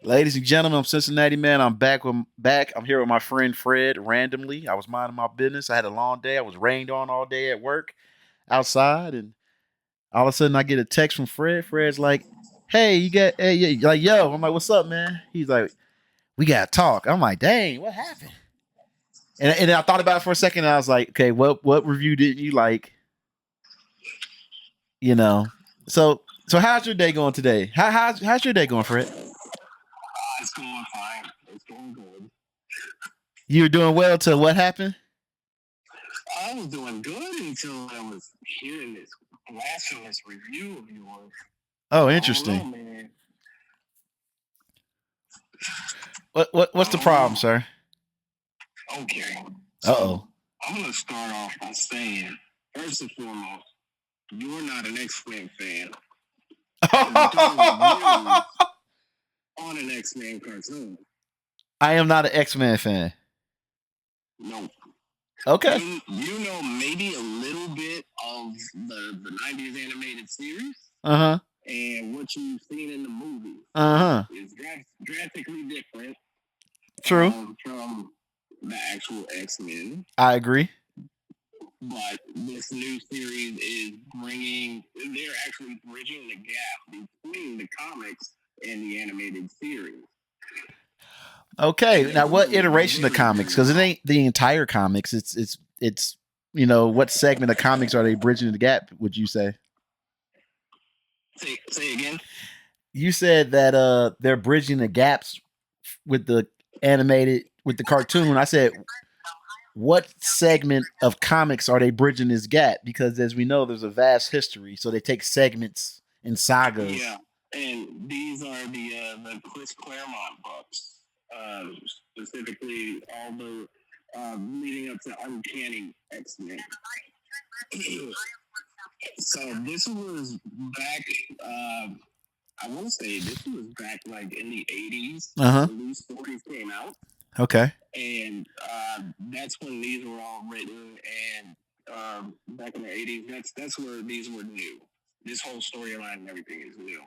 Ladies and gentlemen, I'm Cincinnati man. I'm back. I'm here with my friend Fred. Randomly, I was minding my business. I had a long day. I was rained on all day at work outside, and all of a sudden I get a text from Fred. Fred's like, "Hey, you got hey, yeah, like yo." I'm like, "What's up, man?" He's like, "We gotta talk." I'm like, "Dang, what happened?" And then I thought about it for a second. And I was like, "Okay, what review didn't you like?" You know. So how's your day going today? How's your day going, Fred? It's going fine. It's going good. You were doing well till what happened? I was doing good until I was hearing this blasphemous review of yours. Oh, I don't know, interesting. man. What's I the don't problem, know. sir? Okay. Uh So oh. I'm going to start off by saying, first and foremost, you're not an X-Men fan. And doing reviews on an X-Men cartoon. I am not an X-Men fan. No. Okay. You know maybe a little bit of the 90s animated series Uh huh. and what you've seen in the movies Uh huh. is drastically different True. from the actual X-Men. I agree. But this new series is they're actually bridging the gap between the comics and the animated series. Okay. And they're Now, what doing it iteration of very, comics? very Because it well. ain't the entire comics. It's what segment of comics are they bridging the gap? Would you say? Say again? You said that they're bridging the gaps with the animated with the cartoon. I said what segment of comics are they bridging this gap? Because as we know, there's a vast history, so they take segments and sagas. Yeah. And these are the Chris Claremont books, specifically all the leading up to Uncanny X-Men. So this was back. I want to say this was back like in the '80s Uh huh. when these stories came out, Okay. and that's when these were all written. And back in the '80s, that's where these were new. This whole storyline and everything is new.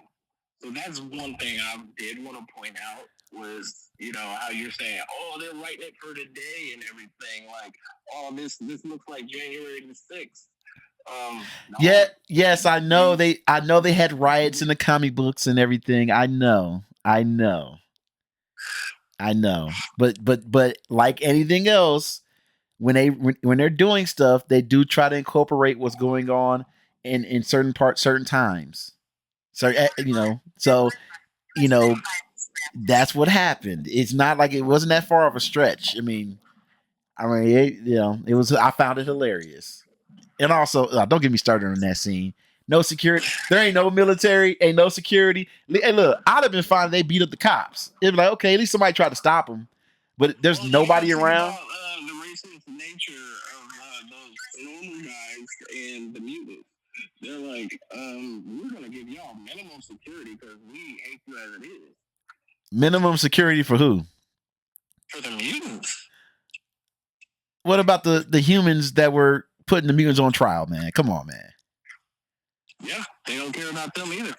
So that's one thing I did want to point out was how you're saying, oh, they're writing it for today and everything. Like, oh, this looks like January the 6th. Yeah. No, Yes, I know. these I know they had riots in the comic books and everything. I know. I know. I know. But like anything else, when they're doing stuff, they do try to incorporate what's going on in certain parts, certain times. So you know that's what happened. It's not like it wasn't that far of a stretch. It was. I found it hilarious, and also don't get me started on that scene. No security. There ain't no military. Ain't no security. Hey, look, I'd have been fine if they beat up the cops. It'd be like, okay, at least somebody tried to stop them, but there's Well, you got to nobody think around. about the racist nature of those normal guys and the mutants. They're like, we're gonna give y'all minimum security because we hate you as it is. Minimum security for who? For the mutants, What about the humans that were putting the mutants on trial, man? Come on, man. yeah, they don't care about them either.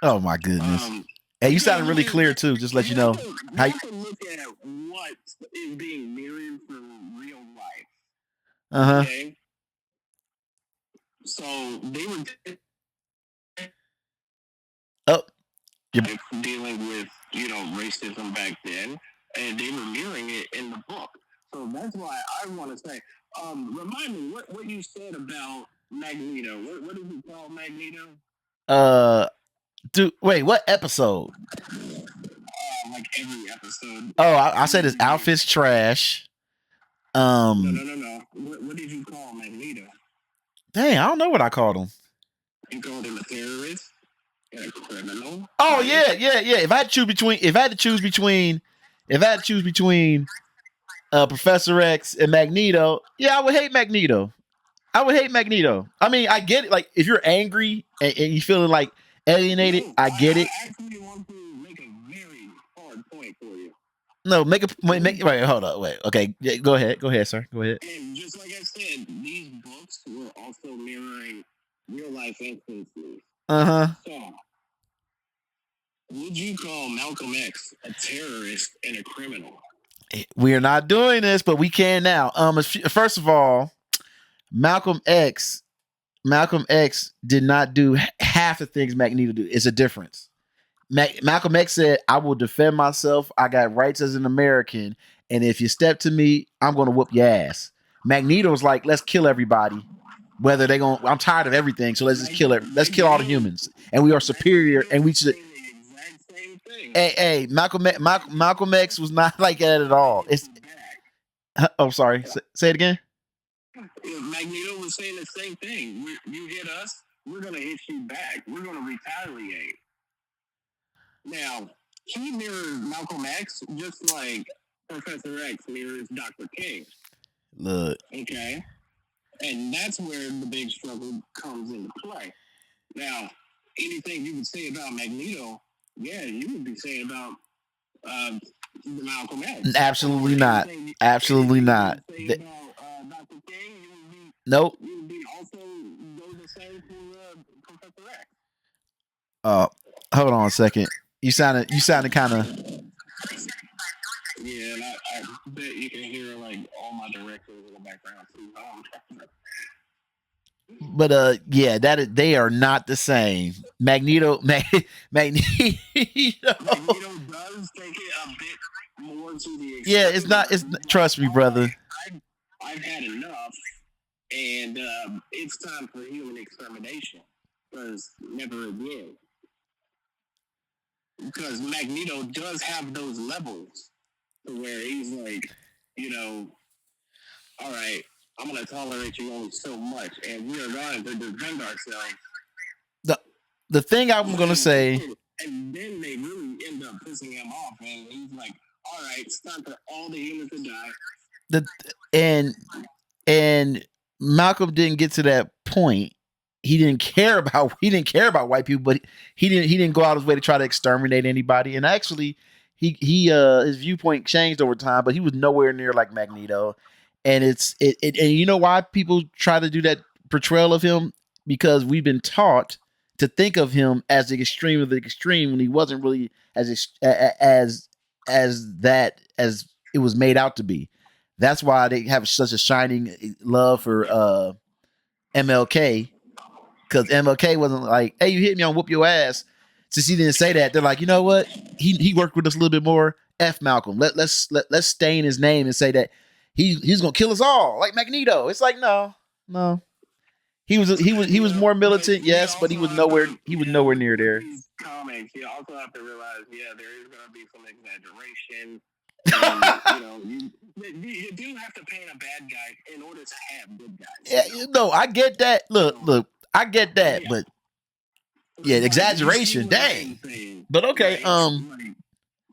Oh my goodness. Um, Hey, you sounded because really clear too. Just let you you have know to how. look at what is being mirrored from real life. Uh huh. Okay, so they were Oh, you, dealing with racism back then, and they were mirroring it in the book. So that's why I want to say, remind me what you said about Magneto. What did you call Magneto? uh, dude, wait, what episode? Like every episode, Oh, I every said his review. outfit's trash. No, no, Um, no, no. What did you call Magneto? dang, I don't know what I called him. You called him a terrorist and a criminal, Oh right? yeah, yeah, yeah. If I had to choose between Professor X and Magneto, yeah, I would hate Magneto. I would hate Magneto. I mean, I get it. Like, if you're angry and you feeling like alienated, No, I get it. I actually want to make a very hard point for you. No, make a These wait. Hold up, wait. Okay, yeah, go ahead, sir. Go ahead. And just like I said, these books were also mirroring real life instances. Uh huh. So, Would you call Malcolm X a terrorist and a criminal? We are not doing this, but we can now. First of all, Malcolm X did not do half the things Magneto do. It's a difference. Malcolm X said, "I will defend myself. I got rights as an American, and if you step to me, I'm going to whoop your ass." Magneto's like, "Let's kill everybody. Whether they going, I'm tired of everything, so let's just kill it. Let's kill all the humans, and we are superior, and we should." Hey, Malcolm X was not like that at all. It's oh, sorry. Say it again. Magneto was saying the same thing. You hit us, we're gonna hit you back. We're gonna retaliate. Now, he mirrors Malcolm X just like Professor X mirrors Dr. King. Look. Okay. And that's where the big struggle comes into play. Now, anything you would say about Magneto, yeah, you would be saying about Malcolm X. Absolutely not. Absolutely not. Say about Dr. King, you would be, nope. You would be also go the same to Professor X. Hold on a second. You sounded kind of. Yeah, and I bet you can hear like all my directors in the background too. But yeah, they are not the same. Magneto does take it a bit more to the. Yeah, it's not. It's trust me, brother. I've had enough, and it's time for human extermination. Because never again. Because Magneto does have those levels to where he's like, all right, I'm going to tolerate you only so much, and we are going to defend ourselves. The thing I'm going to say... And then they really end up pissing him off, and he's like, all right, it's time for all the humans to die. And Malcolm didn't get to that point. He didn't care about white people, but he didn't go out his way to try to exterminate anybody. And actually, he his viewpoint changed over time, but he was nowhere near like Magneto. And and you know why people try to do that portrayal of him? Because we've been taught to think of him as the extreme of the extreme when he wasn't really as it was made out to be. That's why they have such a shining love for MLK. Because MLK wasn't like, "Hey, you hit me, I'll whoop your ass." Since he didn't say that, they're like, you know what? He worked with us a little bit more. F Malcolm. Let's stain his name and say that he's gonna kill us all like Magneto. It's like no. He was more militant, yes, but he was nowhere near there. Comics, you also have to realize, there is gonna be some exaggeration. And, you do have to paint a bad guy in order to have good guys. Yeah, no, I get that. Look, I get that, but yeah, exaggeration, dang. But okay,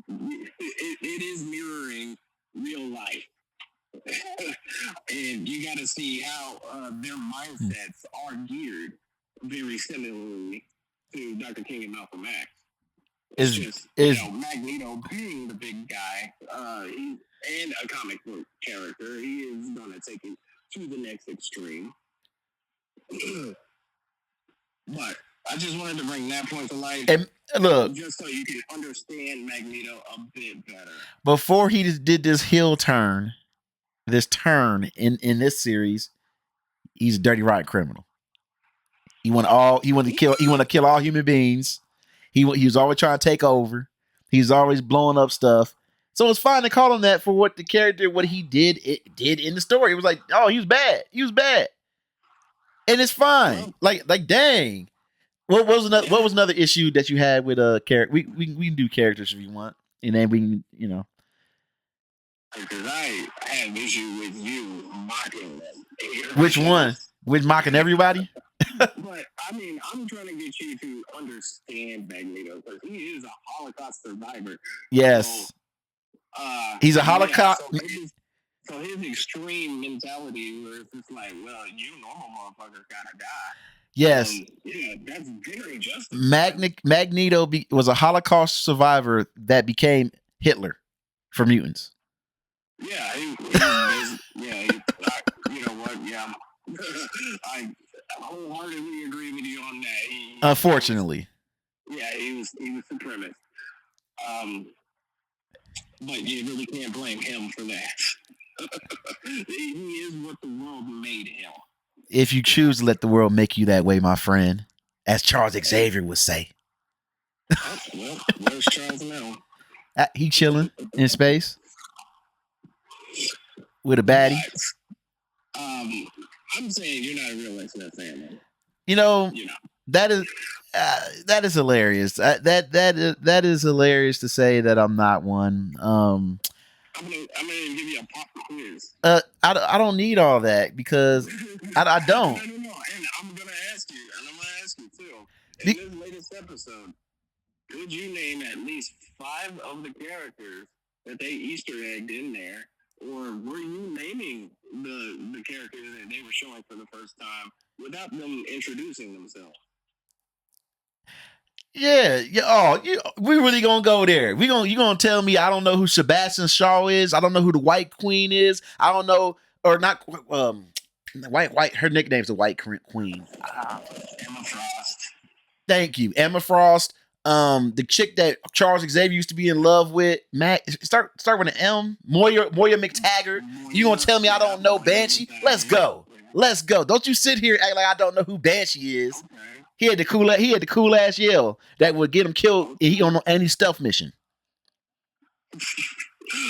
it is mirroring real life. And you got to see how their mindsets are geared very similarly to Dr. King and Malcolm X. It's Magneto being the big guy, and a comic book character, he is going to take it to the next extreme. But I just wanted to bring that point to light. And look, just so you can understand Magneto a bit better. Before he just did this turn in this series, he's a dirty, rotten criminal. He want to kill all human beings. He was always trying to take over. He's always blowing up stuff. So it's fine to call him that for what he did in the story. It was like, oh, he was bad. And it's fine. Like dang. What was another issue that you had with character? We can do characters if you want. And then we can, Because I have issue with you mocking them. Which one? With mocking everybody? But I mean, I'm trying to get you to understand Magneto because he is a Holocaust survivor. Yes. So, he's a Holocaust. So his extreme mentality, where it's just like, well, you normal motherfuckers gotta die. Yes. That's very just. Magneto was a Holocaust survivor that became Hitler for mutants. Yeah, you know what? Yeah, I wholeheartedly agree with you on that. Unfortunately. He was supremacist. But you really can't blame him for that. He is what the world made him. If you choose to let the world make you that way, my friend, as Charles Xavier would say. Oh, well, where's Charles now? He chilling in space with a baddie. But, I'm saying you're not a real X-Men fan, man. You know, that is hilarious. That is hilarious to say that I'm not one. I'm gonna give you a pop quiz. I don't need all that because I don't. No, and I'm gonna ask you, too. In this latest episode, could you name at least 5 of the characters that they Easter egged in there, or were you naming the characters that they were showing for the first time without them introducing themselves? Yeah. Oh, we really gonna go there? You gonna tell me I don't know who Sebastian Shaw is? I don't know who the White Queen is. I don't know, or not. White. Her nickname's the White Queen. Emma Frost. Thank you, Emma Frost. The chick that Charles Xavier used to be in love with, start with an M. Moya McTaggart. You gonna tell me I don't know Banshee? Let's go. Don't you sit here and act like I don't know who Banshee is. Okay. He had the cool ass yell that would get him killed. He on any stealth mission.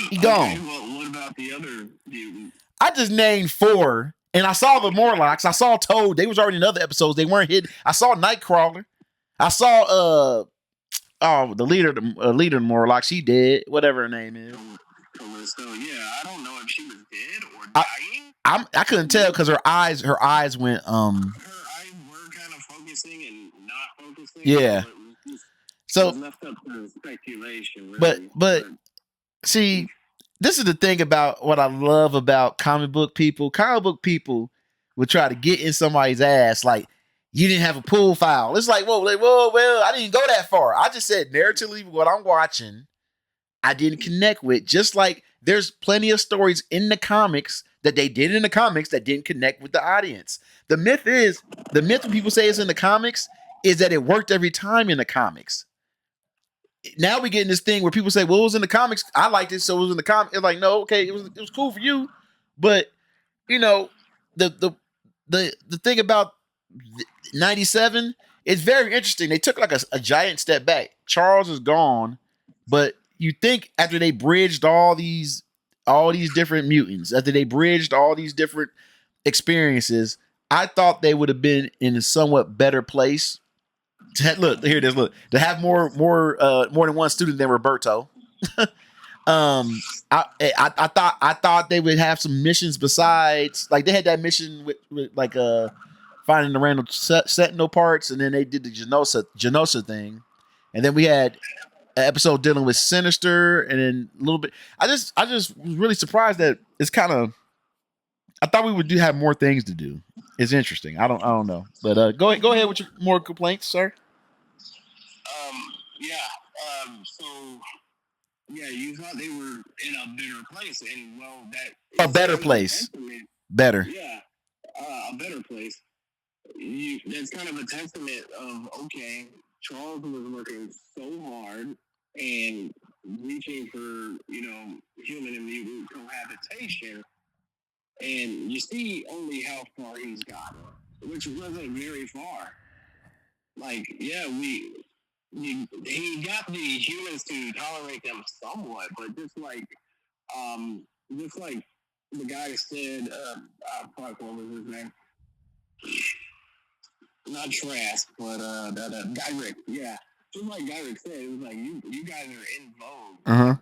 He gone. Okay, well, what about the other mutants? I just named 4, and I saw the Morlocks. I saw Toad. They was already in other episodes. They weren't hidden. I saw Nightcrawler. I saw the leader of the Morlocks. She dead. Whatever her name is. So yeah, I don't know if she was dead or dying. I couldn't tell because her eyes went Her eyes were kind of focusing and not focusing. Yeah. So it was left up to speculation. Really. But see, this is the thing about what I love about comic book people. Comic book people would try to get in somebody's ass like you didn't have a pull file. It's like, well, I didn't go that far. I just said narratively what I'm watching, I didn't connect with. Just like there's plenty of stories in the comics that they did in the comics that didn't connect with the audience. The myth when people say it's in the comics is that it worked every time in the comics. Now we get in this thing where people say, well, it was in the comics. I liked it, so it was in the comics. It's like, no, okay, it was cool for you. But, the thing about 97, it's very interesting. They took like a giant step back. Charles is gone, but you think after they bridged all these different mutants, after they bridged all these different experiences, I thought they would have been in a somewhat better place. Look, here it is. Look, to have more than one student than Roberto. I thought they would have some missions besides, like they had that mission with like finding the random Sentinel parts, and then they did the GENOSHA thing, and then we had an episode dealing with Sinister, and then a little bit. I just was really surprised that it's kind of. I thought we would have more things to do. It's interesting. I don't know, but go ahead with your more complaints, sir. So yeah, you thought they were in a better place, and well, that a better place, better. Yeah, a better place. That's kind of a testament of okay, Charles was working so hard and reaching for human and mutant cohabitation, and you see only how far he's gotten, which wasn't very far. Like, yeah, he got the humans to tolerate them somewhat, but just like the guy said, fuck, what was his name? Not Trask, but Gyrick. Yeah, just like Gyrick said, it was like you guys are in vogue. Uh-huh.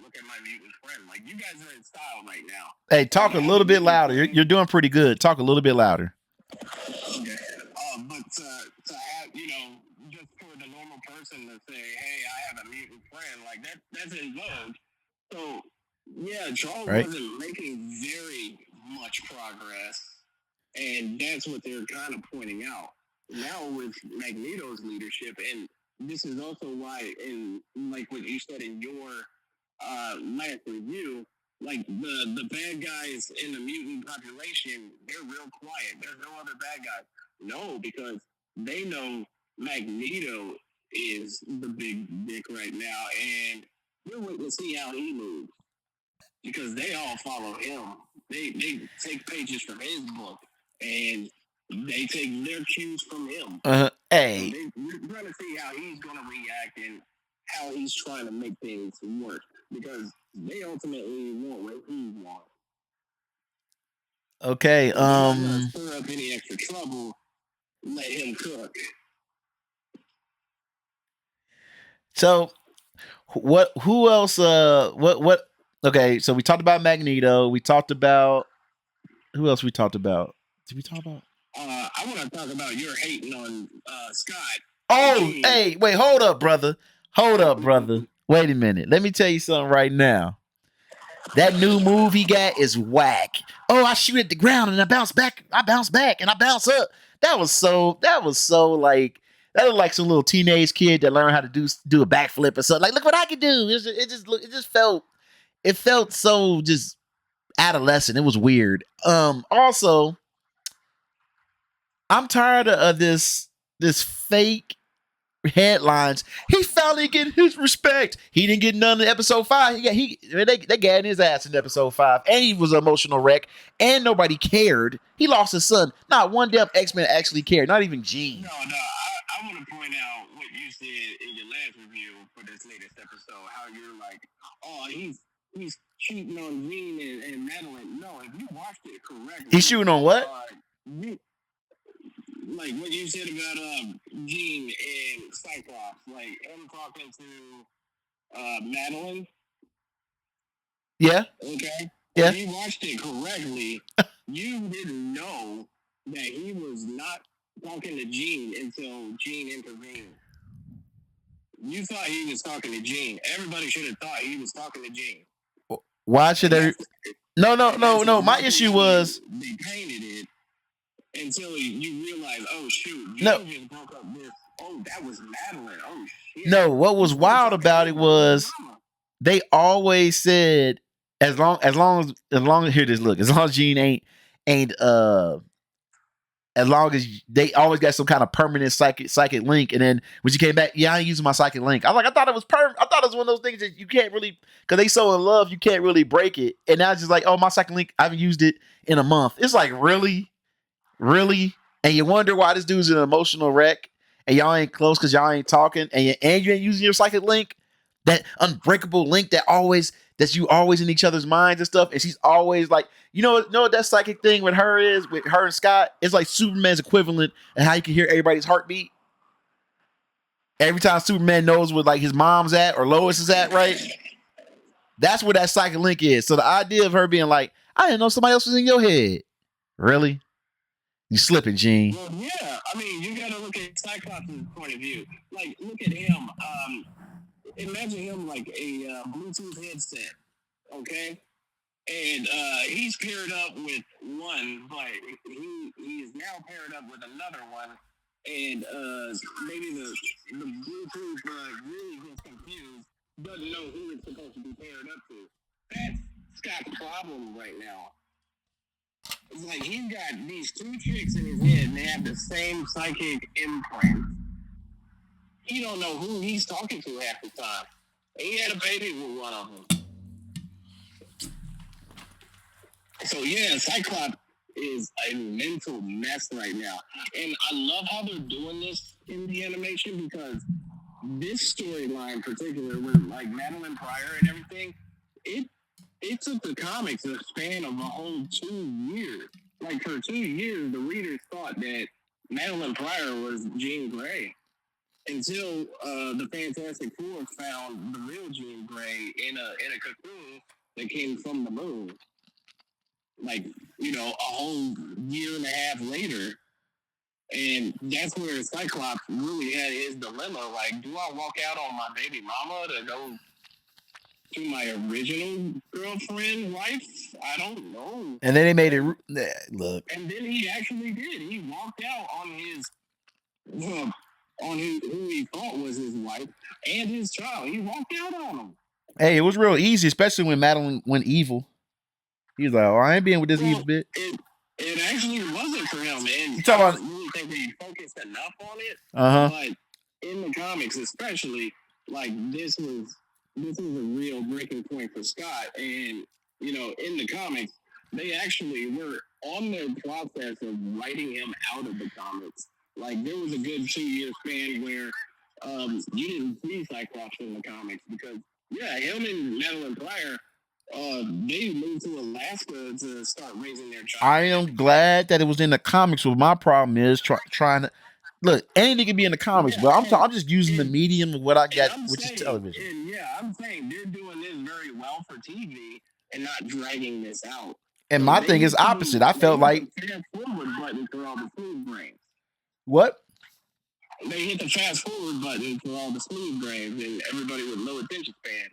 Look at my mutant friend. Like, you guys are in style right now. Hey, talk a little bit louder. You're doing pretty good. Talk a little bit louder. Okay. But to have, just for the normal person to say, hey, I have a mutant friend, like that's in vogue. So yeah, Charles wasn't making very much progress, and that's what they're kind of pointing out now with Magneto's leadership. And this is also why, in like what you said in your last review, like the bad guys in the mutant population, they're real quiet. There's no other bad guys. No, because they know Magneto is the big dick right now, and we're waiting to see how he moves because they all follow him. They take pages from his book, and they take their cues from him. Hey, so we're going to see how he's going to react and how he's trying to make things work because they ultimately want what he wants. Okay. So they're not going to stir up any extra trouble. Let him cook. So, what? Who else? What? Okay, so we talked about Magneto. We talked about who else? We talked about. Did we talk about? I want to talk about your hating on Scott. Oh, hey, wait, hold up, brother. Hold up, brother. Wait a minute. Let me tell you something right now. That new move he got is whack. Oh, I shoot at the ground and I bounce back. I bounce back and I bounce up. That was so like that was like some little teenage kid that learned how to do a backflip or something. Like, look what I can do. It felt so just adolescent. It was weird. Also, I'm tired of this fake headlines. He finally get his respect. He didn't get none in episode 5. They got in his ass in episode 5, and he was an emotional wreck, and nobody cared. He lost his son. Not one damn X-Men actually cared. Not even Jean. No. I want to point out what you said in your last review for this latest episode. How you're like, oh, he's cheating on Jean and Madelyne. No, if you watched it correctly, he's shooting on what? Like what you said about Jean and Cyclops, like him talking to Madelyne. Yeah. Okay. Yeah. If you watched it correctly, you didn't know that he was not talking to Jean until Jean intervened. You thought he was talking to Jean. Everybody should have thought he was talking to Jean. Why should they? No. My issue was they painted it until you realize, oh shoot, Jean just broke up this. Oh, that was Madelyne. Oh shit. No, what was wild about it was they always said as long as here this look, as long as Jean ain't as long as they always got some kind of permanent psychic link, and then when she came back, yeah, I ain't using my psychic link. I thought it was permanent. I thought it was one of those things that you can't really, because they so in love, you can't really break it. And now it's just like, oh, my psychic link, I haven't used it in a month. It's like, really, and you wonder why this dude's an emotional wreck, and y'all ain't close because y'all ain't talking, and you ain't using your psychic link, that unbreakable link that you always in each other's minds and stuff. And she's always like, you know what that psychic thing with her is, with her and Scott, it's like Superman's equivalent and how you can hear everybody's heartbeat. Every time Superman knows where like his mom's at or Lois is at, right? That's where that psychic link is. So the idea of her being like, I didn't know somebody else was in your head. Really? You slipping, Jean. Well, yeah. I mean, you got to look at Cyclops' point of view. Like, look at him. Imagine him like a Bluetooth headset, okay? And he's paired up with one, but he is now paired up with another one. And maybe the Bluetooth really gets confused, doesn't know who it's supposed to be paired up to. That's Scott's problem right now. It's like he's got these two chicks in his head, and they have the same psychic imprint. He don't know who he's talking to half the time. And he had a baby with one of them. So yeah, Cyclops is a mental mess right now. And I love how they're doing this in the animation because this storyline in particular with like Madelyne Pryor and everything, it took the comics a span of a whole 2 years. Like for 2 years, the readers thought that Madelyne Pryor was Jean Grey until the Fantastic Four found the real Jean Grey in a cocoon that came from the moon. Like, you know, a whole year and a half later. And that's where Cyclops really had his dilemma. Like, do I walk out on my baby mama to go to my original girlfriend, wife? I don't know. And then they made it look. And then he actually did. He walked out on who he thought was his wife and his child. He walked out on him. Hey, it was real easy, especially when Madelyne went evil. He was like, oh, I ain't being with this evil bitch. It actually wasn't for him. And you talking about? I don't really think we focused enough on it. Uh-huh. But in the comics, especially, like this was a real breaking point for Scott. And you know, in the comics, they actually were on the process of writing him out of the comics. Like there was a good 2 year span where you didn't see Cyclops in the comics because him and Madelyne Pryor, they moved to Alaska to start raising their child. I am glad that it was in the comics. But my problem is trying to look. Anything can be in the comics, but I'm just using the medium of what I got, which is television. And I'm saying they're doing this very well for TV and not dragging this out. And my thing is opposite. I felt like fast forward button for all the smooth brains. What? They hit the fast forward button for all the smooth brains and everybody with low attention span,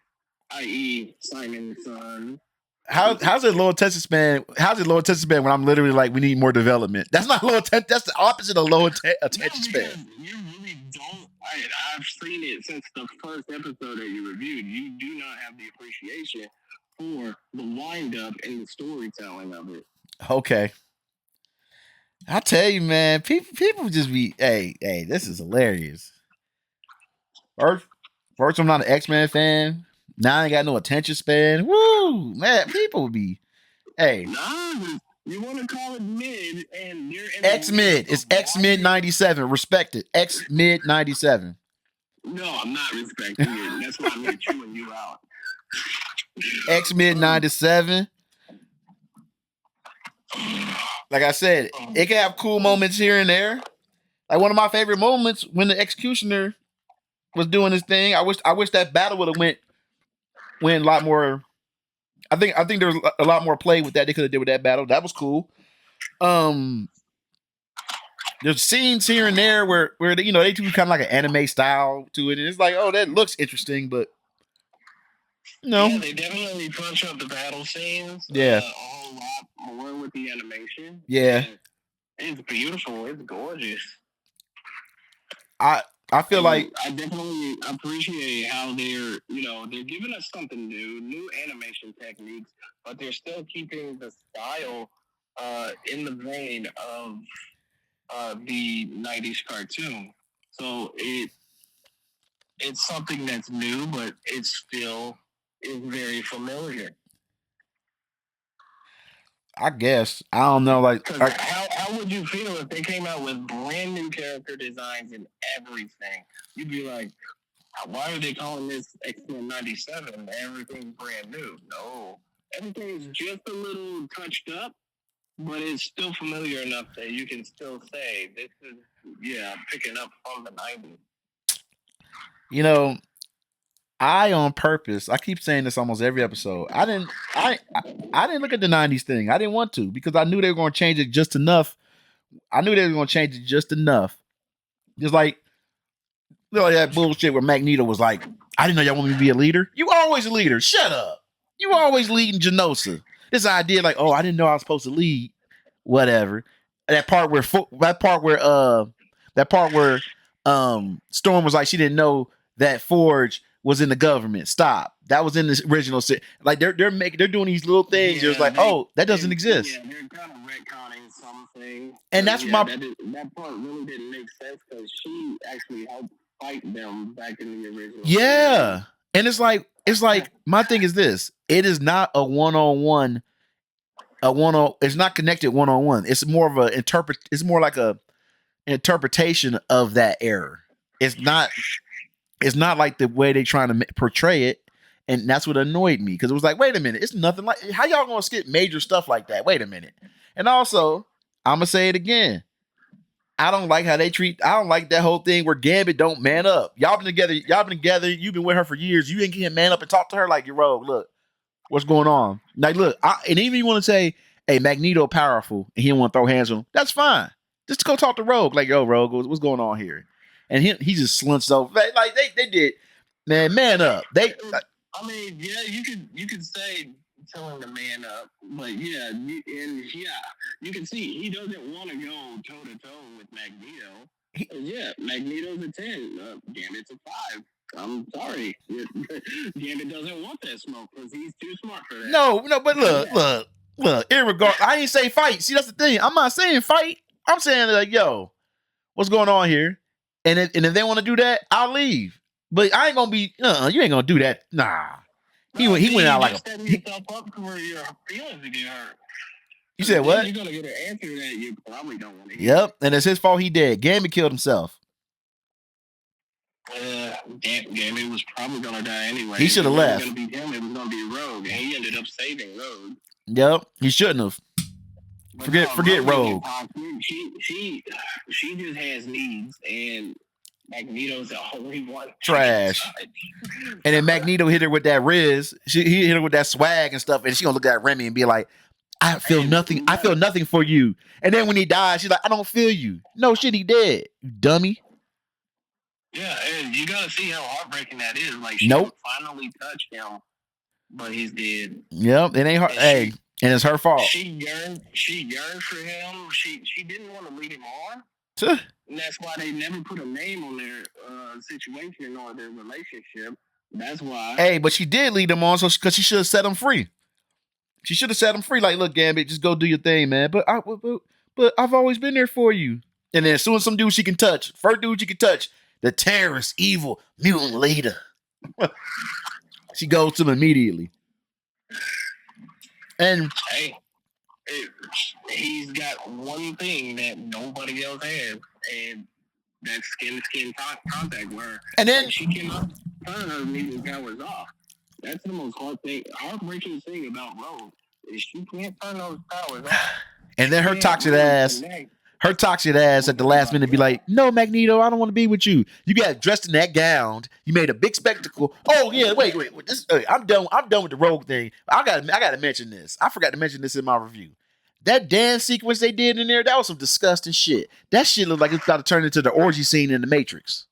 i.e., Simon's son. How's it low attention span? How's it low attention span when I'm literally like, we need more development? That's not low attention. That's the opposite of low attention span. You really don't. I've seen it since the first episode that you reviewed. You do not have the appreciation for the wind up and the storytelling of it. Okay. I tell you, man, people just be, hey, this is hilarious. First I'm not an X-Men fan. Now I ain't got no attention span. Woo, man, people be, hey. Nah, you want to call it mid, and you're in XMID. It's XMID 97. Respect it. XMID 97. No, I'm not respecting it. That's why I'm chewing you out. XMID 97. Like I said, it can have cool moments here and there. Like one of my favorite moments when the Executioner was doing his thing. I wish that battle would have went a lot more. I think there was a lot more play with that they could have did with that battle. That was cool. There's scenes here and there where they do kind of like an anime style to it, and it's like, oh, that looks interesting, but no. Yeah, they definitely punch up the battle scenes. Yeah, a whole lot more with the animation. Yeah, it's beautiful. It's gorgeous. I feel like I definitely appreciate how they're giving us something new animation techniques, but they're still keeping the style in the vein of the 90s cartoon. So it's something that's new, but it still is very familiar. I guess. I don't know. Like, how would you feel if they came out with brand new character designs and everything? You'd be like, why are they calling this X-Men 97? Everything's brand new. No. Everything's just a little touched up, but it's still familiar enough that you can still say this is, picking up from the 90s. You know, I on purpose, I keep saying this almost every episode. I didn't look at the 90s thing. I didn't want to because I knew they were going to change it just enough. Just like that bullshit where Magneto was like, I didn't know y'all want me to be a leader. You always a leader. Shut up. You always leading GENOSHA. This idea like, oh, I didn't know I was supposed to lead. Whatever. That part where Storm was like, she didn't know that Forge was in the government. Stop. That was in the original. Like they're doing these little things. It's like, oh, that doesn't exist. Yeah, they're kind of retconning something. And that's that part really didn't make sense because she actually helped fight them back in the original. Yeah, and it's like my thing is this: it is not a one-on-one. It's not connected one-on-one. It's more of It's more like a interpretation of that error. It's not like the way they trying to portray it, and that's what annoyed me because it was like, wait a minute, it's nothing like how y'all gonna skip major stuff like that? Wait a minute, and also I'm gonna say it again. I don't like how they treat. I don't like that whole thing where Gambit don't man up. Y'all been together. You've been with her for years. You ain't getting man up and talk to her like you're rogue. Look, what's going on? Like, look, and even you want to say, hey, Magneto powerful, and he don't want to throw hands on him. That's fine. Just go talk to Rogue. Like, yo, Rogue, what's going on here? And he just slunts over. Like they did, man up. I mean, yeah, you could say telling the man up, but you can see he doesn't want to go toe to toe with Magneto. Magneto's a 10, Gambit's a 5. I'm sorry, Gambit doesn't want that smoke because he's too smart for that. No, but look. I ain't say fight. See, that's the thing. I'm not saying fight. I'm saying like, yo, what's going on here? And if they want to do that, I'll leave. But I ain't gonna be. You ain't gonna do that. Nah. He went out like a. Setting yourself up for your feelings to get hurt. You said what? You're gonna get an answer that you probably don't want to hear. Yep, and it's his fault he dead. Gambit killed himself. Gambit was probably gonna die anyway. He should have left. It was gonna be him. It was gonna be Rogue, and he ended up saving Rogue. Yep, he shouldn't have. Forget Rogue. She just has needs, and Magneto's the only one. Trash. And then Magneto hit her with that Riz. He hit her with that swag and stuff, and she gonna look at Remy and be like, "I feel nothing. I feel nothing for you." And then when he dies, she's like, "I don't feel you." No shit, he dead. You dummy. Yeah, and you gotta see how heartbreaking that is. Like, she finally touched him, but he's dead. Yep, it ain't hard. Hey, and it's her fault. She yearned for him. She didn't want to lead him on. And that's why they never put a name on their situation or their relationship. That's why. Hey, but she did lead him on, so because she should have set him free. She should have set him free. Like, look, Gambit, just go do your thing, man. But I've always been there for you. And then as soon as some dude she can touch, first dude she can touch, the terrorist, evil mutant leader, she goes to him immediately. And hey, he's got one thing that nobody else has, and that's skin-to-skin contact. Where and then she cannot turn her mutant powers off. That's the most heartbreaking thing about Rogue is she can't turn those powers off. And then her toxic ass at the last minute be like, "No, Magneto, I don't want to be with you. You got dressed in that gown. You made a big spectacle. Oh yeah, wait. I'm done with the Rogue thing. I gotta mention this. I forgot to mention this in my review. That dance sequence they did in there, that was some disgusting shit. That shit looked like it's about to turn into the orgy scene in the Matrix.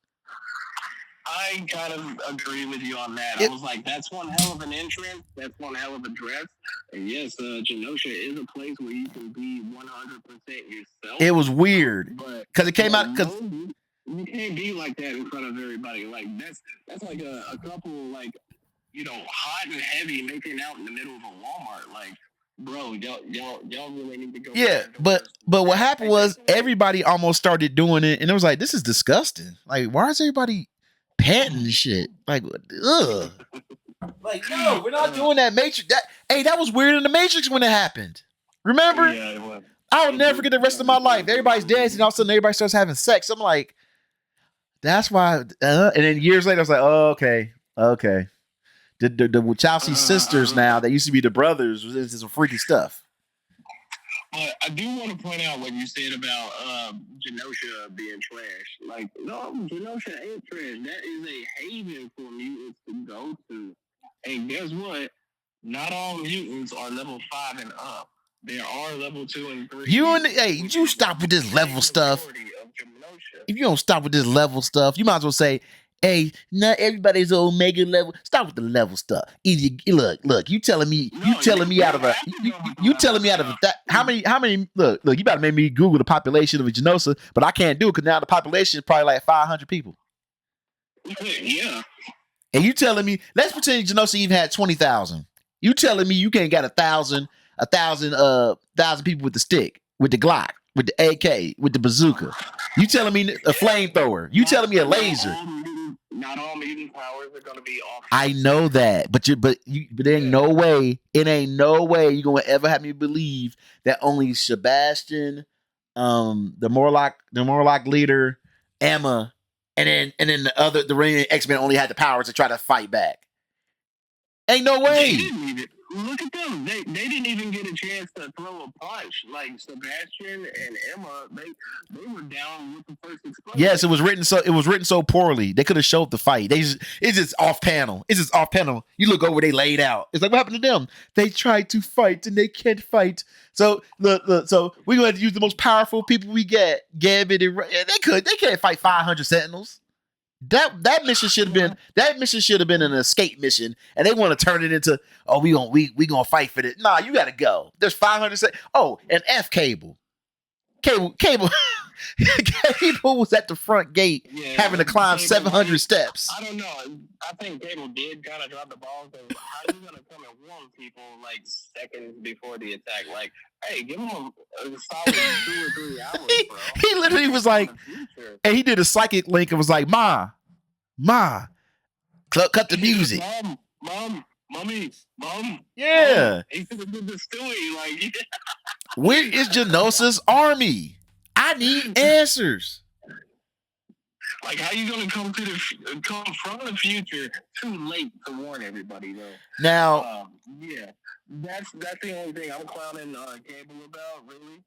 I kind of agree with you on that. I was like, that's one hell of an entrance. That's one hell of a dress. And yes, Genosha is a place where you can be 100% yourself. It was weird because it came out because you can't be like that in front of everybody. Like that's like a couple like hot and heavy making out in the middle of a Walmart. Like, bro, y'all really need to go. Yeah, but what happened was everybody almost started doing it, and it was like, this is disgusting. Like, why is everybody panting and shit? Like, ugh. Like, no, we're not doing that Matrix. That was weird in the Matrix when it happened. Remember? Yeah, it was. I will never forget the rest of my life. Everybody's dancing, all of a sudden everybody starts having sex. I'm like, that's why. And then years later, I was like, oh, okay. The Wachowski sisters now, that used to be the brothers, was into some freaky stuff. But I do want to point out what you said about Genosha being trash. Like, no, Genosha ain't trash. That is a haven for mutants to go to. And guess what? Not all mutants are level 5 and up. There are level 2 and 3. You stop with this level stuff. If you don't stop with this level stuff, you might as well say, hey, not everybody's Omega level. Stop with the level stuff. Easy. Look. You telling me out of that? How many? Look. You about to make me Google the population of a Genosha, but I can't do it because now the population is probably like 500 people. Yeah. And you telling me? Let's pretend Genosha even had 20,000. You telling me you can't got 1,000 people with the stick, with the Glock, with the AK, with the bazooka? You telling me a flamethrower? You telling me a laser? Not all mutant powers are going to be off. I know that, but there ain't no way. It ain't no way you're gonna ever have me believe that only Sebastian, the Morlock leader, Emma, and then the remaining X-Men only had the powers to try to fight back. Ain't no way. Look at them. They didn't even get a chance to throw a punch. Like Sebastian and Emma, they were down with the first explosion. Yes, it was written so poorly. They could have showed the fight. It's just off panel. You look over, they laid out. It's like, what happened to them? They tried to fight and they can't fight. So look. So we're gonna have to use the most powerful people we get. Gambit and they can't fight 500 Sentinels. That mission should have been an escape mission, and they want to turn it into, oh, we gonna fight for this. Nah, you gotta go. There's 500. Oh, and F cable. Cable was at the front gate having to climb 700 steps. I don't know. I think Cable did kind of drop the ball. Because how are you going to come and warn people like seconds before the attack? Like, hey, give them a solid 2 or 3 hours, bro. He literally was like, and he did a psychic link and was like, Ma, cut the music. Mommy. Yeah. He could have did the Stewie. Like, where is Genosha's army? I need answers. Like, how you gonna come from the future too late to warn everybody, though? Now, yeah, that's the only thing I'm clowning Cable about, really.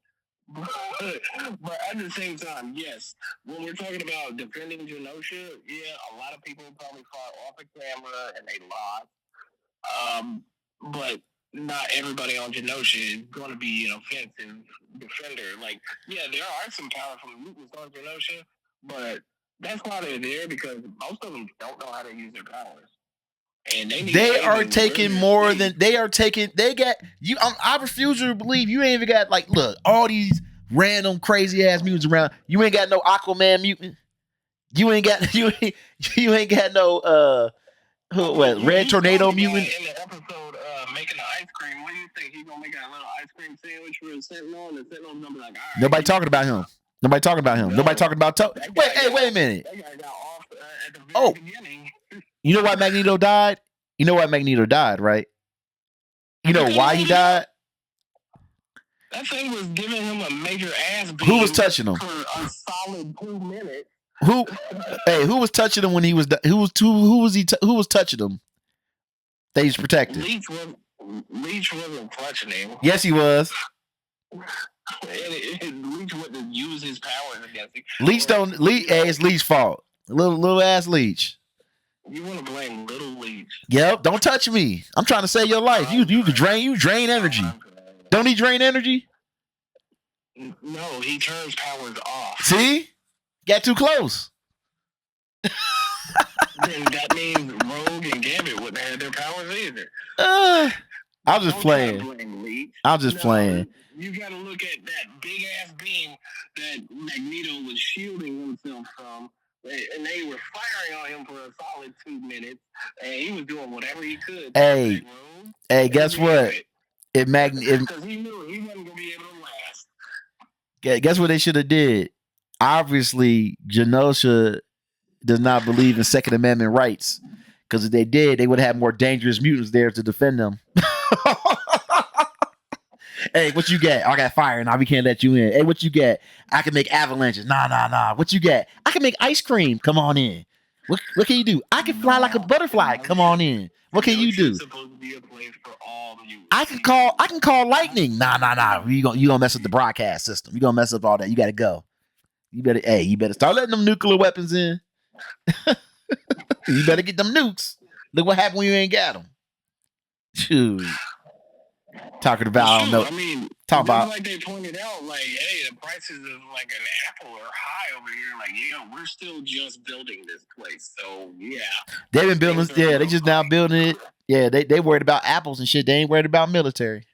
But at the same time, yes, when we're talking about defending Genosha, yeah, a lot of people probably fought off the camera and they lost. But not everybody on Genosha is going to be an offensive defender. Like, yeah, there are some powerful mutants on Genosha, but that's why they're there, because most of them don't know how to use their powers. And they are taking more than they are taking. They got you. I refuse to believe you ain't even got, like, look, all these random crazy ass mutants around. You ain't got no Aquaman mutant. You ain't got you ain't got no Red Tornado mutant. In the episode making the ice cream, what do you think? He's gonna make a little ice cream sandwich for a Sentinel, and the Sentinel's gonna be like, all right. Nobody talking about him. Nobody talking about him. Nobody talking about wait a minute. That guy got off at the very beginning. You know why Magneto died? You know why Magneto died, right? You know why he died? That thing was giving him a major ass beat. Who was touching him? For a solid 2 minutes. Who was touching him when he was? Who was touching him? That he's protected. Leech wasn't touching him. Yes, he was. Leech wouldn't use his powers against him. It's Leech's fault. Little ass Leech. You want to blame little Leech? Yep. Don't touch me. I'm trying to save your life. You drain energy. Don't he drain energy? No, he turns powers off. See? Got too close. Then that means Rogue and Gambit wouldn't have their powers either. I'm just playing. I'm just playing. You got to look at that big ass beam that Magneto was shielding himself from, and they were firing on him for a solid 2 minutes, and he was doing whatever he could. Hey, guess what? Because he knew he wasn't going to be able to last. Guess what they should have did? Obviously, Genosha does not believe in Second Amendment rights, because if they did, they would have more dangerous mutants there to defend them. Hey, what you got? I got fire. Nah, we can't let you in. Hey, what you got? I can make avalanches. Nah. What you got? I can make ice cream. Come on in. What can you do? I can fly like a butterfly. Come on in. What can you do? Supposed to be a place for all mutants. I can call lightning. Nah. You gonna mess up the broadcast system. You gonna mess up all that. You gotta go. You better start letting them nuclear weapons in. You better get them nukes. Look what happened when you ain't got them. Shoot. Talking about, I don't know. I mean, like they pointed out, like, hey, the prices of like an apple are high over here. Like, yeah, we're still just building this place. So yeah, they've been building. Yeah, they just now building it. Yeah, they worried about apples and shit. They ain't worried about military.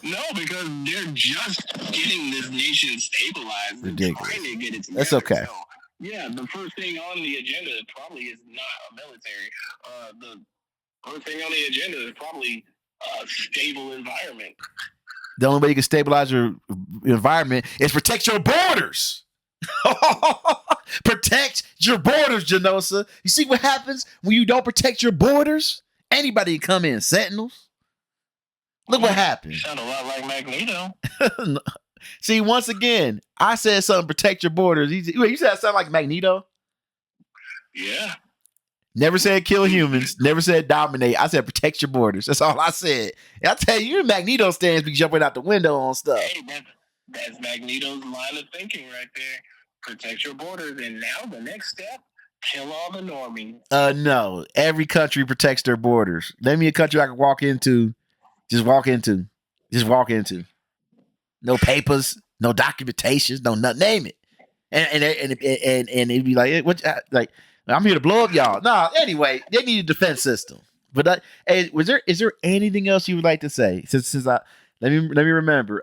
No, because they're just getting this nation stabilized. Ridiculous. Trying to get it together. That's okay. So, yeah, the first thing on the agenda probably is not a military. The first thing on the agenda is probably a stable environment. The only way you can stabilize your environment is protect your borders. Protect your borders, Genosha. You see what happens when you don't protect your borders? Anybody can come in. Sentinels. Look what happened. Sound a lot like Magneto. See, once again, I said something, protect your borders. You said I sound like Magneto? Yeah. Never said kill humans. Never said dominate. I said protect your borders. That's all I said. And I tell you, Magneto stands be jumping out the window on stuff. Hey, that's Magneto's line of thinking right there. Protect your borders. And now the next step, kill all the normies. No. Every country protects their borders. Name me a country I can walk into. Just walk into. No papers, no documentations, no nothing. Name it. And it'd be like, what? Like, I'm here to blow up y'all. Nah. Anyway, they need a defense system. But hey, is there anything else you would like to say? Since let me remember.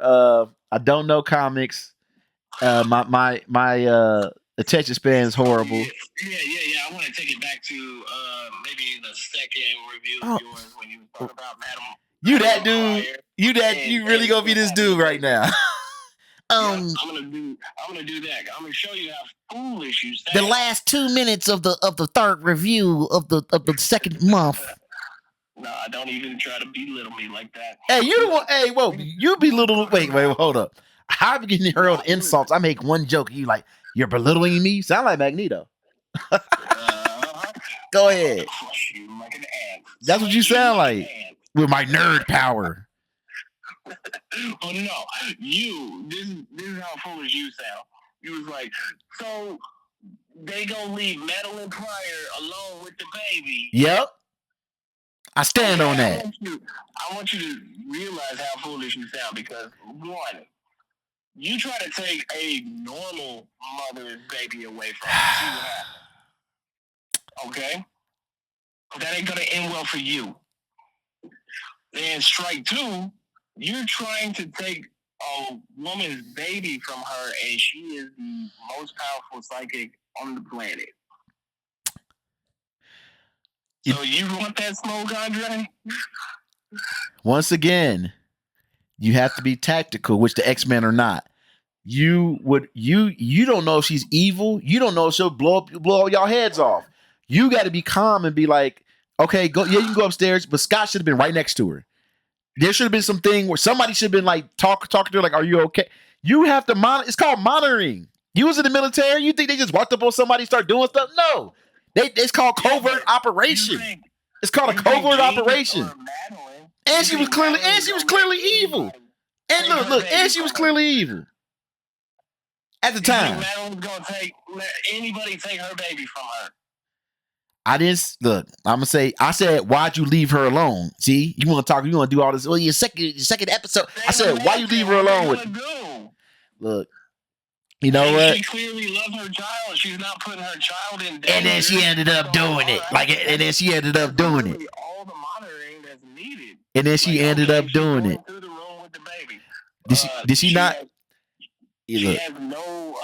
I don't know comics. My attention span is horrible. Yeah. I want to take it back to maybe the second review of yours when you talk about Madelyne. You that dude. You really gonna be this dude right now. I'm gonna do that. I'm gonna show you how foolish you sound. The last 2 minutes of the third review of the second month. No, don't even try to belittle me like that. Hey, you don't want. Hey, whoa, you belittle. Wait, hold up. I'm getting hurled insults. I make one joke. You like you're belittling me. Sound like Magneto. Go ahead. Crush you like an ant. That's what you sound like with my nerd power. Oh no, this is how foolish you sound. You was like, so they gonna leave Madelyne Pryor alone with the baby. Yep. I stand on that. I want you to realize how foolish you sound because one, you try to take a normal mother's baby away from her. Okay? That ain't gonna end well for you. Then strike two, you're trying to take a woman's baby from her, and she is the most powerful psychic on the planet. So you want that smoke, Andre? Once again, you have to be tactical, which the X-Men are not. You don't know if she's evil. You don't know if she'll blow y'all heads off. You got to be calm and be like, okay, go. Yeah, you can go upstairs, but Scott should have been right next to her. There should have been something where somebody should have been like talking to her, like, "Are you okay?" You have to monitor. It's called monitoring. You was in the military. You think they just walked up on somebody, start doing stuff? No, it's called covert operation. It's called a covert operation. And she was clearly evil. And look, and she was clearly evil at the time. Madelyne's gonna let anybody take her baby from her. I didn't look. I'm gonna say. I said, "Why'd you leave her alone?" See, you want to talk. You want to do all this. Well, your second episode. I said, "Why you leave her alone with?" Look, you know what? She clearly loves her child. She's not putting her child in danger. And then she ended up doing it. And then she ended up doing it. All the monitoring that's needed. And then she ended up doing it. Through the room with the baby. Did she not? She has no,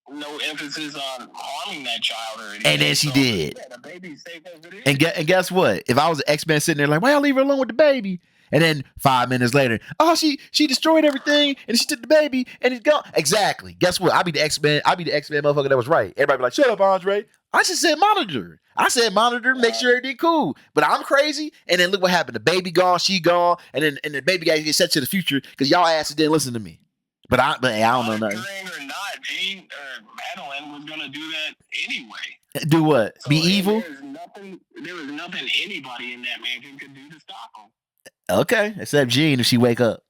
no emphasis on harming that child or anything. And then she did. Yeah, the baby's safe as it is. And guess what? If I was an X-Men sitting there like, why y'all leave her alone with the baby? And then 5 minutes later, oh, she destroyed everything and she took the baby and it's gone. Exactly. Guess what? I'll be the X-Men motherfucker that was right. Everybody be like, shut up, Andre. I just said monitor. I said monitor, make sure everything cool. But I'm crazy. And then look what happened. The baby gone, she gone, and the baby guy gets sent to the future because y'all asses didn't listen to me. But I don't know nothing. Or not, Gene or Madelyne was gonna do that anyway. Do what? So, be evil? There was nothing anybody in that mansion could do to stop him. Okay, except Jean if she wake up.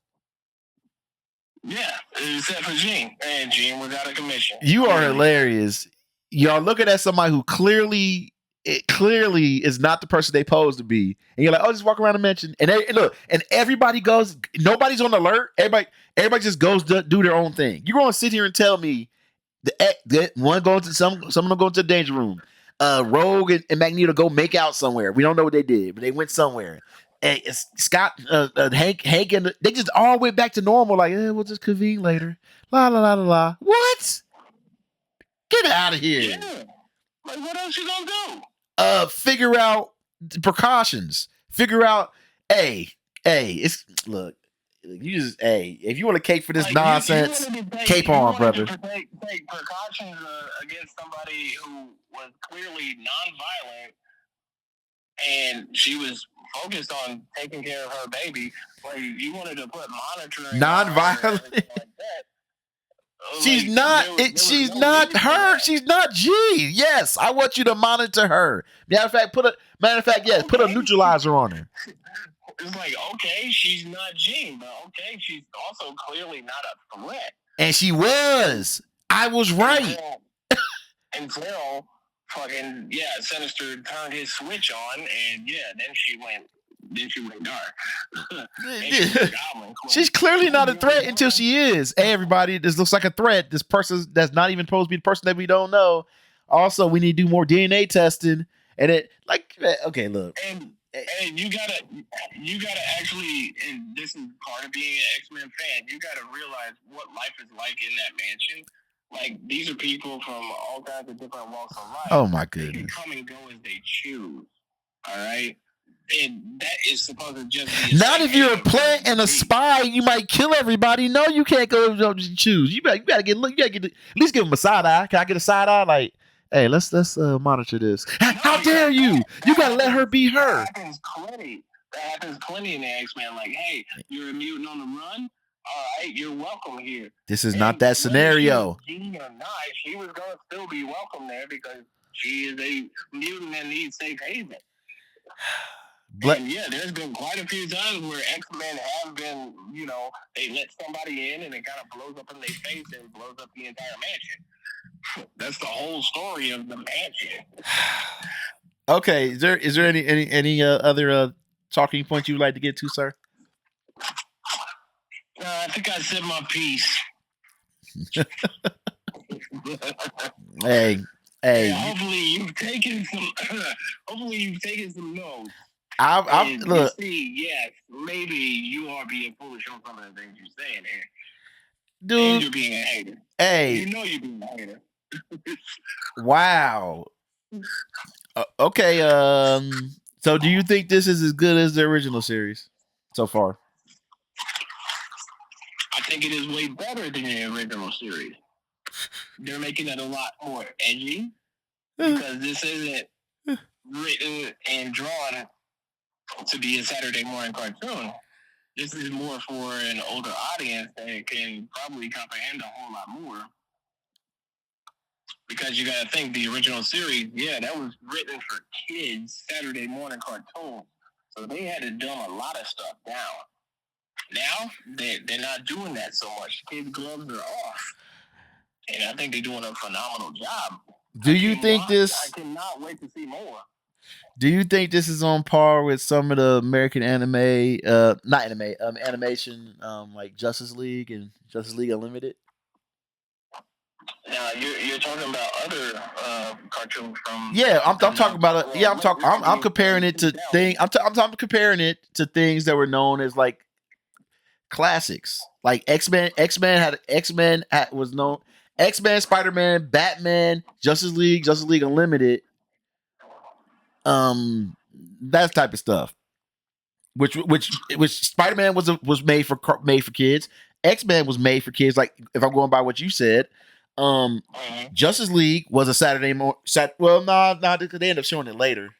Yeah, except for Jean. And Jean was out of commission. You are hilarious. Y'all looking at somebody who clearly is not the person they pose to be. And you're like, oh, just walk around the mansion. And look, and everybody goes, nobody's on alert. Everybody just goes to do their own thing. You're going to sit here and tell me that one going to some of them go to the danger room. Rogue and Magneto go make out somewhere. We don't know what they did, but they went somewhere. And Scott, Hank, and they just all went back to normal. Like, we'll just convene later. La la la la la. What? Get out of here. Yeah. Like, what else you gonna do? Figure out precautions. Figure out, look, you just, if you want to cape for this nonsense, cape on, brother. Take precautions against somebody who was clearly nonviolent, and she was focused on taking care of her baby. Like, you wanted to put monitoring nonviolent. Like that. She's not. She's not her. She's not G. Yes, I want you to monitor her. Matter of fact, put a neutralizer on her. It's like, okay, she's not Jean, but okay, she's also clearly not a threat. And she was. I was right. Until fucking Sinister turned his switch on, and then she went dark. She's clearly not a threat until she is. Hey, everybody, this looks like a threat. This person that's not even supposed to be the person that we don't know. Also, we need to do more DNA testing. And it, like, okay, look. And you gotta actually, and this is part of being an X-Men fan, you gotta realize what life is like in that mansion. Like, these are people from all kinds of different walks of life. Oh my They can goodness. come and go as they choose. All right, and that is supposed to just be Not if you're a plant and a spy, you might kill everybody. No, you can't go choose. You gotta get at least give them a side eye. Can I get a side eye? Like, hey, let's monitor this. How dare you? You gotta let her be her. That happens plenty in the X-Men. Like, hey, you're a mutant on the run. All right, you're welcome here. This is not that scenario. She or not, she was gonna still be welcome there because she is a mutant that needs safe haven. And yeah, there's been quite a few times where X-Men have been, they let somebody in and it kind of blows up in their face and blows up the entire mansion. That's the whole story of the mansion. Okay, is there any other talking points you'd like to get to, sir? I think I said my piece. Hey. Hopefully you've taken some notes. Look. Yes, maybe you are being foolish on some of the things you're saying here. Dude, and you're being a hater. Hey, you know you're being a hater. Wow. Okay. So, do you think this is as good as the original series so far? I think it is way better than the original series. They're making it a lot more edgy because this isn't written and drawn to be a Saturday morning cartoon. This is more for an older audience that can probably comprehend a whole lot more. Because you got to think the original series, that was written for kids, Saturday morning cartoons. So they had to dumb a lot of stuff down. Now, they're not doing that so much. Kids' gloves are off. And I think they're doing a phenomenal job. Do you think this... I cannot wait to see more. Do you think this is on par with some of the American animation, like Justice League and Justice League Unlimited? Now you're talking about other cartoons from. Yeah, I'm talking about it. Yeah, I'm comparing it to things. I'm comparing it to things that were known as like classics, like X-Men. X-Men was known. X-Men, Spider-Man, Batman, Justice League Unlimited. That type of stuff. Which Spider-Man was made for kids. X-Men was made for kids. Like, if I'm going by what you said, Justice League was a Saturday morning. Well, no, they end up showing it later.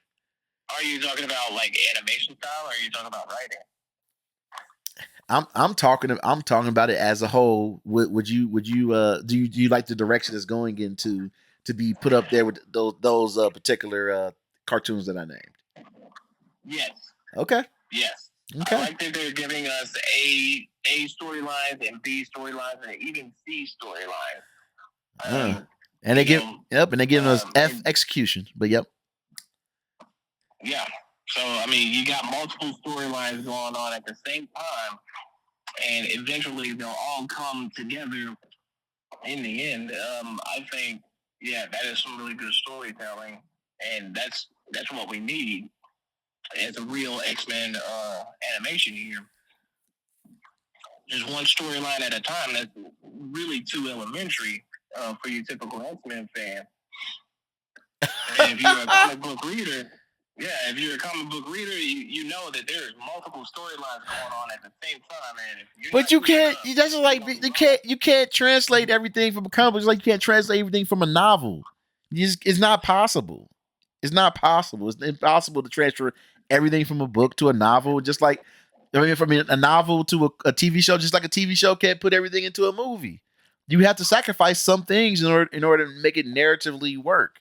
Are you talking about like animation style, or are you talking about writing? I'm talking about it as a whole. Would you do you like the direction it's going into to be put up there with those particular cartoons that I named? Yes. Okay. Yes. Okay. I like that they're giving us A storylines and B storylines and even C storylines. And they they're giving us F execution. But yep. Yeah. So I mean, you got multiple storylines going on at the same time, and eventually they'll all come together in the end. I think, that is some really good storytelling, and that's what we need as a real X-Men animation here. Just one storyline at a time. That's really too elementary for your typical X-Men fan. And if you're a comic book reader, you know that there's multiple storylines going on at the same time. And but you can't. That's like you can't translate everything from a comic book. It's like you can't translate everything from a novel. It's not possible. It's not possible. It's impossible to transfer everything from a book to a novel. Just like, from a novel to a TV show, just like a TV show can't put everything into a movie. You have to sacrifice some things in order to make it narratively work.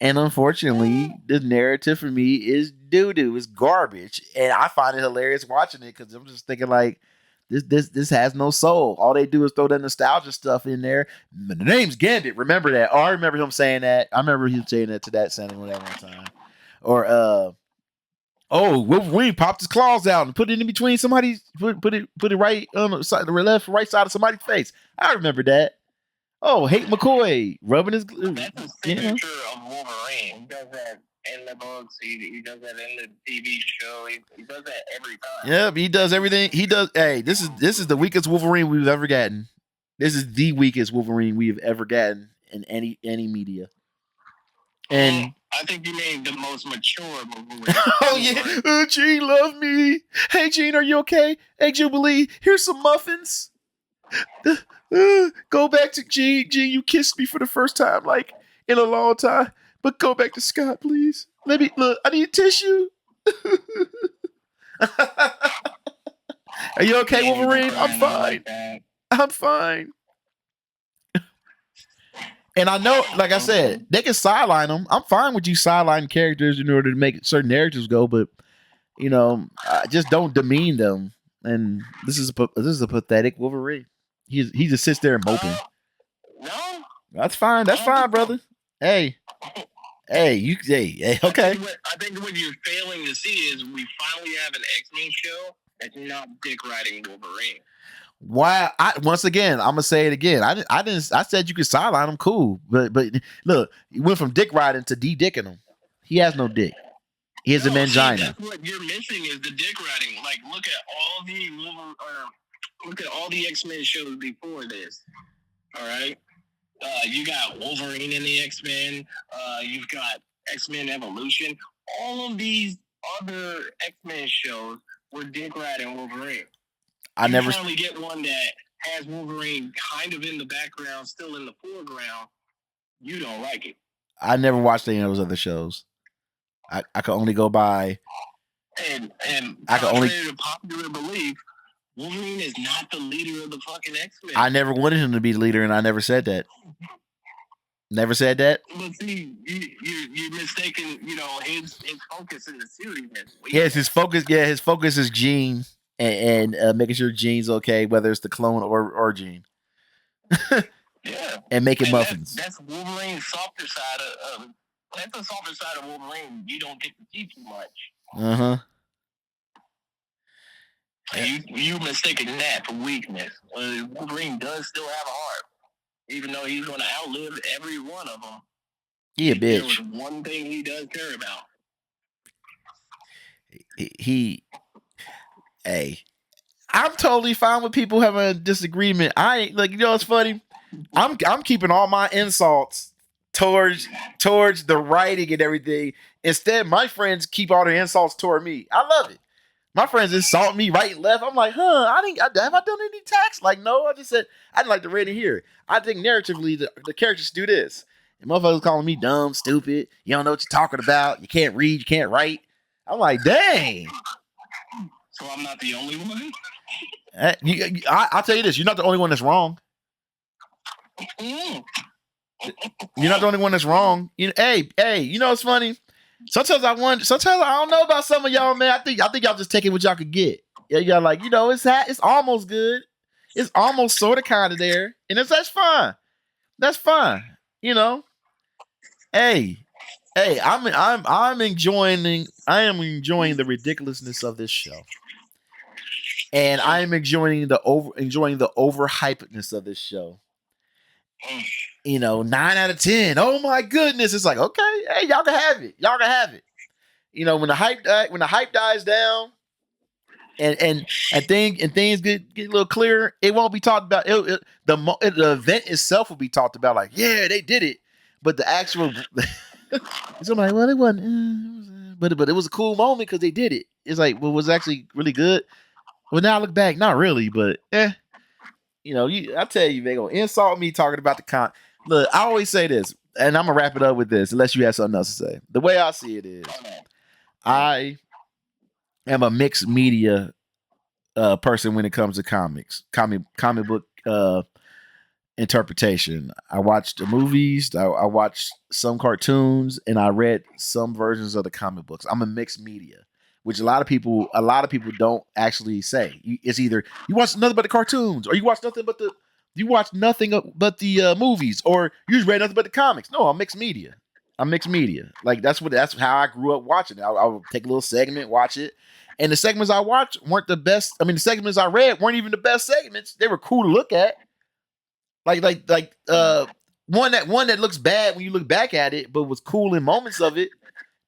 And unfortunately, the narrative for me is doo-doo. It's garbage. And I find it hilarious watching it because I'm just thinking like, this has no soul. All they do is throw that nostalgia stuff in there. The name's Gambit. Remember that. Oh, I remember him saying that. I remember him saying that to that Santa one time. Or Wolverine popped his claws out and put it in between somebody's put it right on the side, the left right side of somebody's face. I remember that. Oh, Hate McCoy rubbing his. That's a signature of Wolverine. He does that in the books. He does that in the TV show. He does that every time. Yep, he does everything. He does. Hey, this is the weakest Wolverine we've ever gotten. This is the weakest Wolverine we've ever gotten in any media. And I think you named the most mature Wolverine. oh yeah, Gene, love me. Hey Gene, are you okay? Hey Jubilee, here's some muffins. Go back to Gene. Gene, you kissed me for the first time like in a long time. But go back to Scott, please. Let me look. I need tissue. Are you okay, Wolverine? I'm fine. I'm fine. And I know, like I said, they can sideline them. I'm fine with you sidelining characters in order to make certain narratives go, but you know, just don't demean them. And this is a pathetic Wolverine. He just sits there and moping. No, that's fine. That's fine, brother. Hey, okay. I think what you're failing to see is we finally have an X-Men show that's not dick riding Wolverine. Wow. Once again, I'm gonna say it again. I said you could sideline him, cool. But look, he went from dick riding to de-dicking him. He has no dick. He has a mangina. That's what you're missing is the dick riding. Like, look at all the X-Men shows before this. All right, you got Wolverine in the X-Men. You've got X-Men Evolution. All of these other X-Men shows were dick riding Wolverine. I never finally get one that has Wolverine kind of in the background, still in the foreground. You don't like it. I never watched any of those other shows. I could only go by. And contrary to popular belief, Wolverine is not the leader of the fucking X-Men. I never wanted him to be the leader, and I never said that. Never said that. But see, you're mistaken. You know his focus in the series. Yes, his focus. Yeah, his focus is Jean. And making sure Jean's okay, whether it's the clone or Jean. Yeah. And making muffins. That's Wolverine's softer side of that's the softer side of Wolverine. You don't get to see too much. Uh-huh. You mistaken that for weakness. Wolverine does still have a heart. Even though he's going to outlive every one of them. He a bitch. There's one thing he does care about. Hey, I'm totally fine with people having a disagreement. I ain't like, you know what's funny? I'm keeping all my insults towards the writing and everything. Instead, my friends keep all the insults toward me. I love it. My friends insult me right and left. I'm like, have I done any tax? Like, no, I just said I didn't like the rating here. I think narratively the characters do this. And motherfuckers calling me dumb, stupid. You don't know what you're talking about. You can't read, you can't write. I'm like, dang. So I'm not the only one? I'll tell you this. You're not the only one that's wrong. Mm. You're not the only one that's wrong. Hey, you know what's funny? Sometimes I don't know about some of y'all, man. I think y'all just taking what y'all could get. Yeah, y'all like, it's almost good. It's almost sort of kind of there. And that's fine. That's fine. Hey, I am enjoying the ridiculousness of this show. And I am enjoying the overhypedness of this show. 9 out of 10. Oh my goodness. It's like, okay, hey, y'all can have it. When the hype dies down and things get a little clearer, it won't be talked about. The event itself will be talked about like, yeah, they did it. But the actual it's like, well, it wasn't, but it was a cool moment because they did it. It's like, well, was it actually really good? Well, now I look back, not really, but I tell you, they gonna insult me talking about the con. Look, I always say this, and I'm gonna wrap it up with this, unless you have something else to say. The way I see it is, I am a mixed media person when it comes to comics, comic book interpretation. I watched the movies, I watched some cartoons, and I read some versions of the comic books. I'm a mixed media, which a lot of people don't actually say. It's either you watch nothing but the cartoons, or you watch nothing but the movies, or you just read nothing but the comics. No, I'm mixed media. Like that's how I grew up watching it. I would take a little segment, watch it, and the segments I watched weren't the best. I mean, the segments I read weren't even the best segments. They were cool to look at. Like one that looks bad when you look back at it, but was cool in moments of it.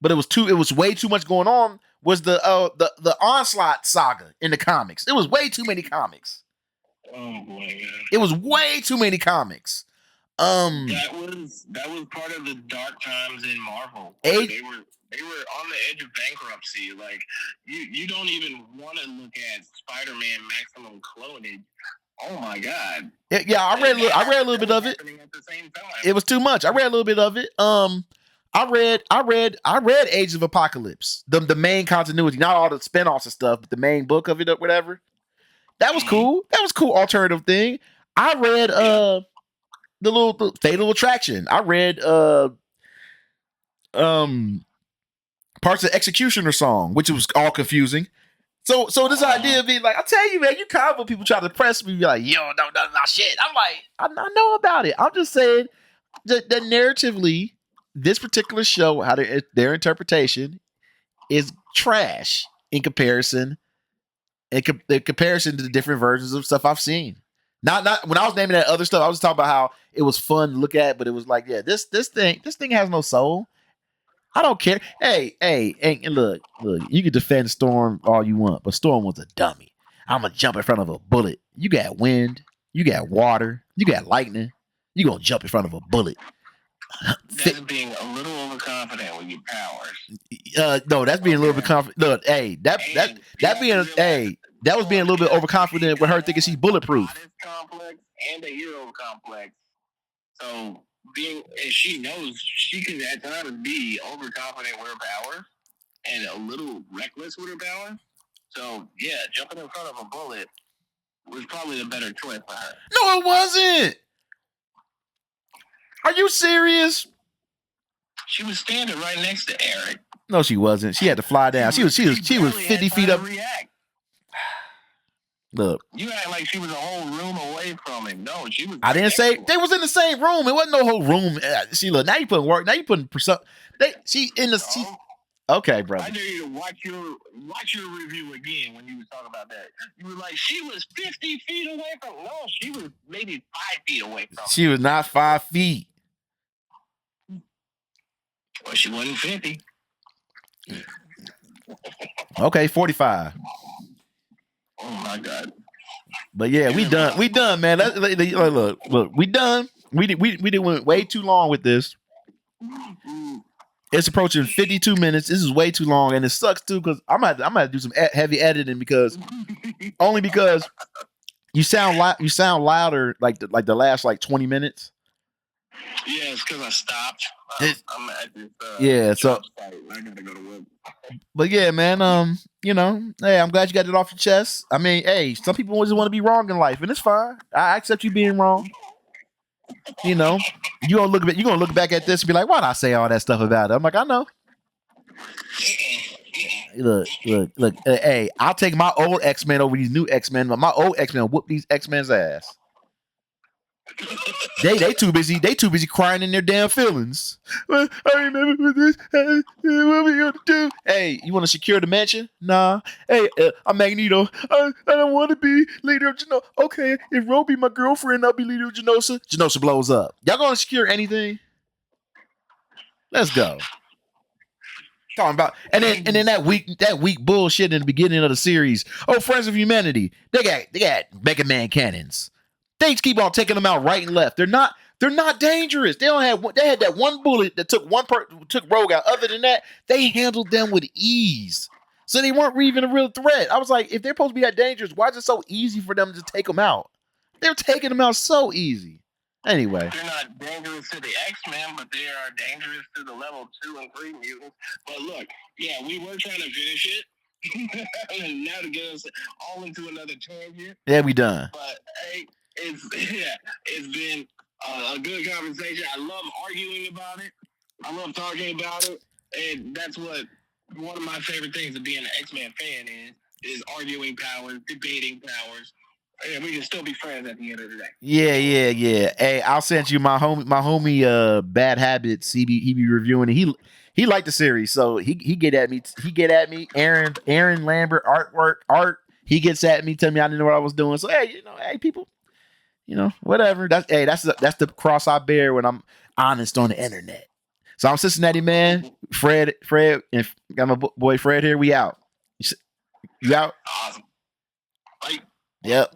but it was way too much going on. Was the Onslaught saga in the comics? It was way too many comics. Oh boy, yeah. It was way too many comics. That was part of the dark times in Marvel. They were on the edge of bankruptcy. Like you don't even want to look at Spider-Man maximum clonage. Oh my god. Yeah, I read a little bit of it. At the same time. It was too much. I read a little bit of it. I read Age of Apocalypse, the main continuity, not all the spinoffs and stuff, but the main book of it or whatever. That was cool. That was a cool alternative thing. I read the Fatal Attraction. I read parts of Executioner song, which was all confusing. So this idea of being like, I tell you, man, you comic book people try to press me, be like, yo, no, shit. I'm like, I know about it. I'm just saying that narratively, this particular show, how their interpretation is trash in comparison to the different versions of stuff I've seen. Not when I was naming that other stuff, I was talking about how it was fun to look at, but it was like, yeah, this thing has no soul. I don't care. Hey, look, you can defend Storm all you want, but Storm was a dummy. I'm gonna jump in front of a bullet. You got wind, you got water, you got lightning. You gonna jump in front of a bullet. That's being a little overconfident with your powers. No, that's being a little bit confident. Look, hey, that was being a little bit overconfident with her thinking she's bulletproof. Complex and a hero complex. So she knows she can at times be overconfident with her powers and a little reckless with her powers. So yeah, jumping in front of a bullet was probably the better choice for her. No, it wasn't. Are you serious? She was standing right next to Eric. No, she wasn't. She had to fly down. She was 50 feet up. Look, you act like she was a whole room away from him. No, she was. I didn't say they was in the same room. It wasn't no whole room. See, look, now you putting work. Now you putting okay, brother. I dare you to watch your review again when you was talking about that. You were like, she was 50 feet away from. No, she was maybe 5 feet away from. She was not 5 feet. Well, she wasn't 50. Okay, 45. Oh my god! But yeah, we done, man. Look, we done. We went way too long with this. It's approaching 52 minutes. This is way too long, and it sucks too because I'm gonna do some heavy editing because you sound louder like the last 20 minutes. Yeah, it's because I stopped. I'm at this. Yeah, so I gotta go to work. But yeah, man, hey, I'm glad you got it off your chest. I mean, hey, some people just want to be wrong in life, and it's fine. I accept you being wrong. You gonna look back at this and be like, why'd I say all that stuff about it? I'm like, I know. Look. Hey, I'll take my old X-Men over these new X-Men, but my old X-Men whoop these X-Men's ass. They too busy crying in their damn feelings. Well, I remember this. What we gonna do? Hey, you want to secure the mansion? Nah. Hey, I'm Magneto. I don't want to be leader of GENOSHA. Okay, if Ro be my girlfriend, I'll be leader of GENOSHA. GENOSHA blows up. Y'all gonna secure anything? Let's go. Talking about and then that weak bullshit in the beginning of the series. Oh, Friends of Humanity. They got Mega Man cannons. They just keep on taking them out right and left. They're not dangerous. They had that one bullet that took Rogue out. Other than that, they handled them with ease. So they weren't even a real threat. I was like, if they're supposed to be that dangerous, why is it so easy for them to take them out? They're taking them out so easy. Anyway. They're not dangerous to the X-Men, but they are dangerous to the level 2 and 3 mutants. But look, yeah, we were trying to finish it. And now to get us all into another tangent. Yeah, we done. But hey, it's been a good conversation. I love arguing about it. I love talking about it, and that's what one of my favorite things of being an X-Men fan is arguing powers, debating powers, and we can still be friends at the end of the day. Yeah. Hey, I'll send you my homie Bad Habits. He be reviewing it. He liked the series, so he get at me. Aaron Lambert art. He gets at me, tell me I didn't know what I was doing. So hey, people. Whatever. That's the cross I bear when I'm honest on the internet. So I'm Cincinnati Man, Fred, and got my boy Fred here. We out. You out? Awesome. Bye. Yep.